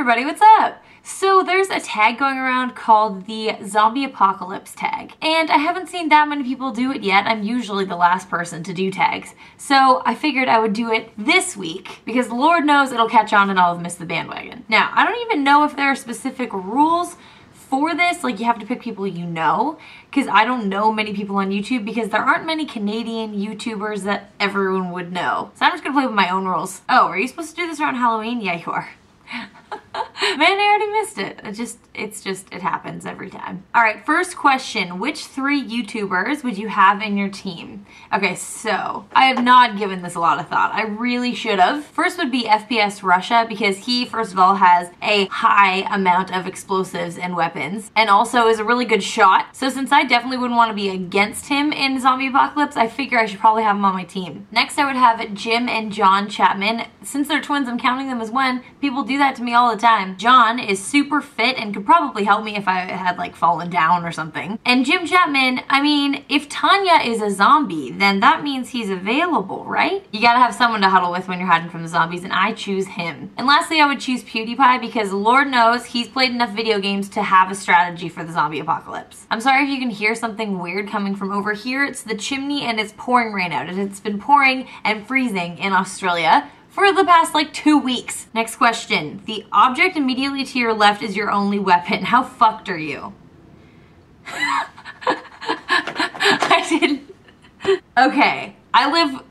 everybody, what's up? So there's a tag going around called the zombie apocalypse tag, and I haven't seen that many people do it yet. I'm usually the last person to do tags, so I figured I would do it this week because Lord knows it'll catch on and I'll have missed the bandwagon. Now, I don't even know if there are specific rules for this, like you have to pick people you know, because I don't know many people on YouTube because there aren't many Canadian YouTubers that everyone would know. So I'm just gonna play with my own rules. Oh, are you supposed to do this around Halloween? Yeah, you are. Man, I already missed it. It happens every time. All right, first question. Which 3 YouTubers would you have in your team? Okay, so I have not given this a lot of thought. I really should have. First would be FPS Russia because he, first of all, has a high amount of explosives and weapons and also is a really good shot. So since I definitely wouldn't want to be against him in Zombie Apocalypse, I figure I should probably have him on my team. Next, I would have Jim and John Chapman. Since they're twins, I'm counting them as one. People do that to me all the time. John is super fit and could probably help me if I had like fallen down or something. And Jim Chapman, I mean, if Tanya is a zombie, then that means he's available, right? You gotta have someone to huddle with when you're hiding from the zombies, and I choose him. And lastly, I would choose PewDiePie because Lord knows he's played enough video games to have a strategy for the zombie apocalypse. I'm sorry if you can hear something weird coming from over here. It's the chimney and it's pouring rain out. It's been pouring and freezing in Australia for the past like 2 weeks. Next question. The object immediately to your left is your only weapon. How fucked are you? I didn't. Okay. I live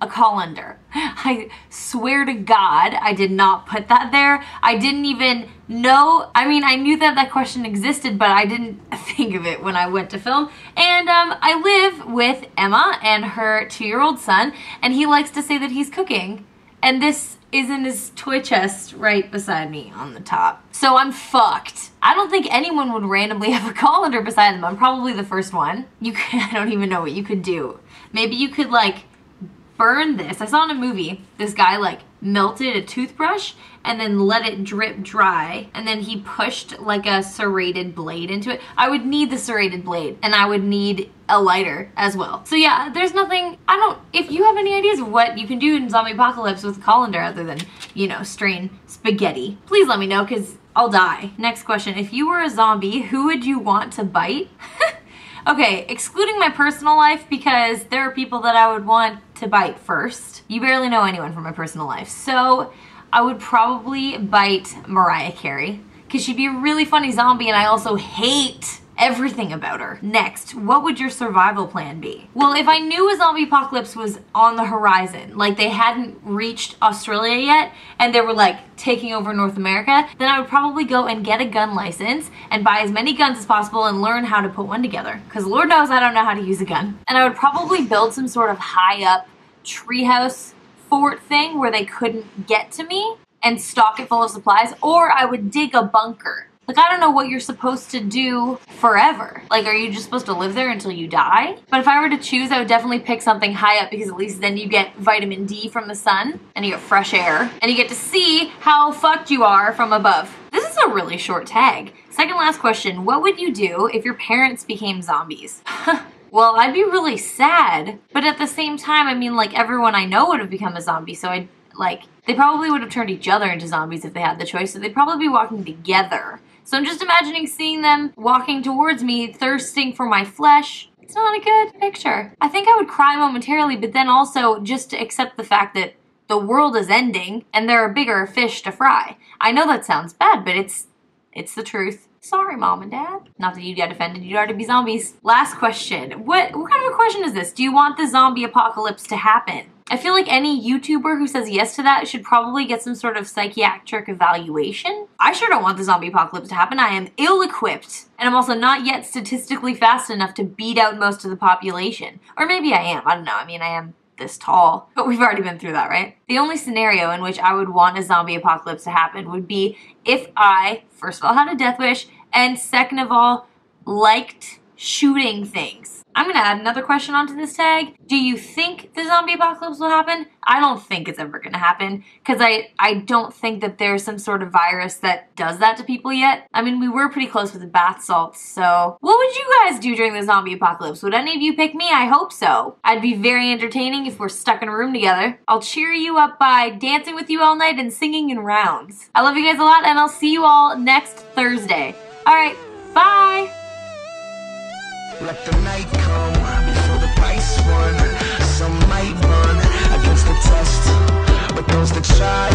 a colander. I swear to God, I did not put that there. I didn't even know. I mean, I knew that that question existed, but I didn't think of it when I went to film. And I live with Emma and her 2-year-old son, and he likes to say that he's cooking. And this is in his toy chest right beside me on the top. So I'm fucked. I don't think anyone would randomly have a colander beside them. I'm probably the first one. I don't even know what you could do. Maybe you could like burn this. I saw in a movie, this guy like melted a toothbrush and then let it drip dry, and then he pushed like a serrated blade into it. I would need the serrated blade, and I would need a lighter as well. So yeah, there's nothing, if you have any ideas of what you can do in Zombie Apocalypse with a colander other than, you know, strain spaghetti, please let me know because I'll die. Next question. If you were a zombie, who would you want to bite? Okay, excluding my personal life because there are people that I would want to bite first. You barely know anyone from my personal life. So I would probably bite Mariah Carey because she'd be a really funny zombie and I also hate everything about her. Next, what would your survival plan be? Well, if I knew a zombie apocalypse was on the horizon, like they hadn't reached Australia yet, and they were like taking over North America, then I would probably go and get a gun license and buy as many guns as possible and learn how to put one together. Because Lord knows I don't know how to use a gun. And I would probably build some sort of high up treehouse fort thing where they couldn't get to me and stock it full of supplies, or I would dig a bunker. Like, I don't know what you're supposed to do forever. Like, are you just supposed to live there until you die? But if I were to choose, I would definitely pick something high up because at least then you get vitamin D from the sun and you get fresh air and you get to see how fucked you are from above. This is a really short tag. Second last question. What would you do if your parents became zombies? Well, I'd be really sad. But at the same time, I mean, like, everyone I know would have become a zombie, so they probably would have turned each other into zombies if they had the choice, so they'd probably be walking together. So I'm just imagining seeing them walking towards me, thirsting for my flesh. It's not a good picture. I think I would cry momentarily, but then also just to accept the fact that the world is ending and there are bigger fish to fry. I know that sounds bad, but it's the truth. Sorry, Mom and Dad. Not that you'd get offended, you'd already be zombies. Last question. What kind of a question is this? Do you want the zombie apocalypse to happen? I feel like any YouTuber who says yes to that should probably get some sort of psychiatric evaluation. I sure don't want the zombie apocalypse to happen. I am ill-equipped, and I'm also not yet statistically fast enough to beat out most of the population. Or maybe I am. I don't know. I mean, I am this tall, but we've already been through that, right? The only scenario in which I would want a zombie apocalypse to happen would be if I, first of all, had a death wish, and second of all, liked shooting things. I'm gonna add another question onto this tag. Do you think the zombie apocalypse will happen? I don't think it's ever gonna happen because I don't think that there's some sort of virus that does that to people yet. I mean, we were pretty close with the bath salts, so what would you guys do during the zombie apocalypse? Would any of you pick me? I hope so. I'd be very entertaining if we're stuck in a room together. I'll cheer you up by dancing with you all night and singing in rounds. I love you guys a lot, and I'll see you all next Thursday. All right, bye. Let the night come before the price won. Some might run against the test, but those that try